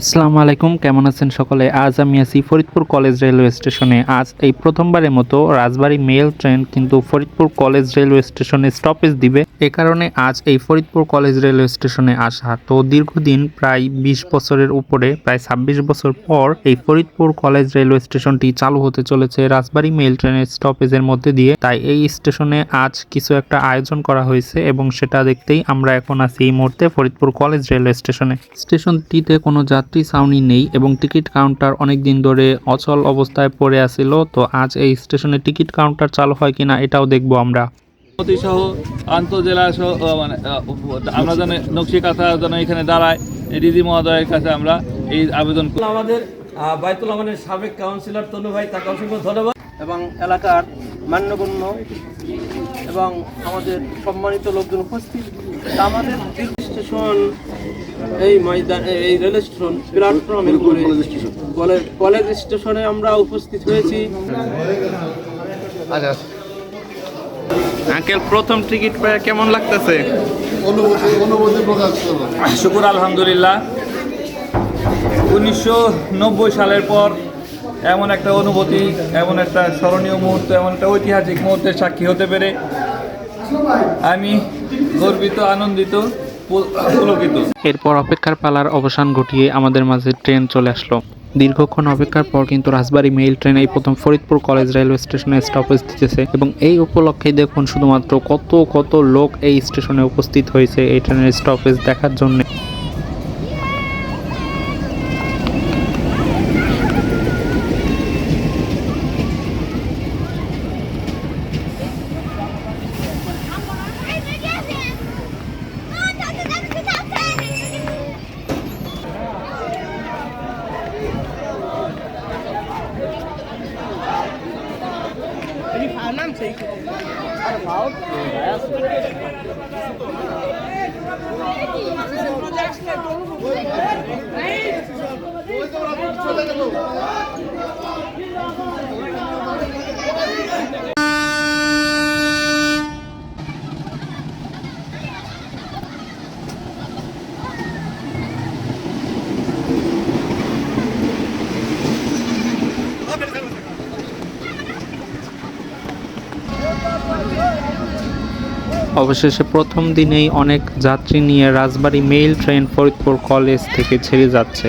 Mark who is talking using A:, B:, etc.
A: আসসালামু আলাইকুম, কেমন আছেন সকলে। আজ আমি আছি ফরিদপুর কলেজ রেলওয়ে স্টেশনে। আজ এই প্রথমবারের মতো রাজবাড়ী মেল ট্রেন কিন্তু ফরিদপুর কলেজ রেলওয়ে স্টেশনে স্টপেজ দিবে। এ কারণে আজ এই ফরিদপুর কলেজ রেলওয়ে স্টেশনে আসা। তো দীর্ঘদিন প্রায় 20 বছরের উপরে, প্রায় 26 বছর পর এই ফরিদপুর কলেজ রেলওয়ে স্টেশনটি চালু হতে চলেছে রাজবাড়ী মেল ট্রেনের স্টপেজের মধ্যে দিয়ে। তাই এই স্টেশনে আজ কিছু একটা আয়োজন করা হয়েছে এবং সেটা দেখতেই আমরা এখন আছি এই মুহূর্তে ফরিদপুর কলেজ রেলওয়ে স্টেশনে। স্টেশনটিতে কোনো যাত্রী ছাউনি নেই এবং টিকিট কাউন্টার অনেক দিন ধরে অচল অবস্থায় পড়ে আছিল। তো আজ এই স্টেশনে টিকিট কাউন্টার চালু হয় কিনা এটাও দেখবো আমরা।
B: সহ আন্তজেলা সহ মানে আমরা যেন নকশিকাঁথা যেন এখানে দাঁড়ায়, দিদি মহোদয়ের কাছে আমরা এই আবেদন করি।
C: আমাদের বাইতুল আমানের সাবেক কাউন্সিলর তনু ভাই, তাকে অসংখ্য ধন্যবাদ এবং এলাকার মান্যগণ্য এবং আমাদের সম্মানিত লোকজন উপস্থিত। আমাদের স্টেশন এই ময়দান, এই রেল স্টেশন প্ল্যাটফর্মের উপরে কলেজ স্টেশনে আমরা উপস্থিত হয়েছি।
A: আঙ্কেল, প্রথম টিকিট পেয়ে কেমন লাগতেছে?
B: শুকুর আলহামদুলিল্লাহ। 1990 সালের পর এমন একটা অনুভূতি, এমন একটা স্মরণীয় মুহূর্ত, এমন একটা ঐতিহাসিক মুহূর্তের সাক্ষী হতে পেরে আমি গর্বিত, আনন্দিত, পুলকিত।
A: এরপর অপেক্ষার পালার অবসান ঘটিয়ে আমাদের মাঝে ট্রেন চলে আসলো। দীর্ঘক্ষণ অপেক্ষার পর কিন্তু রাজবাড়ী মেইল ট্রেন এই প্রথম ফরিদপুর কলেজ রেলওয়ে স্টেশনে স্টপেজ দিতেছে এবং এই উপলক্ষে দেখুন শুধুমাত্র কত কত লোক এই স্টেশনে উপস্থিত হয়েছে এই ট্রেনের স্টপেজ দেখার জন্য। অবশেষে প্রথম দিনেই অনেক যাত্রী নিয়ে রাজবাড়ী মেইল ট্রেন ফরিদপুর কলেজ থেকে ছেড়ে যাচ্ছে।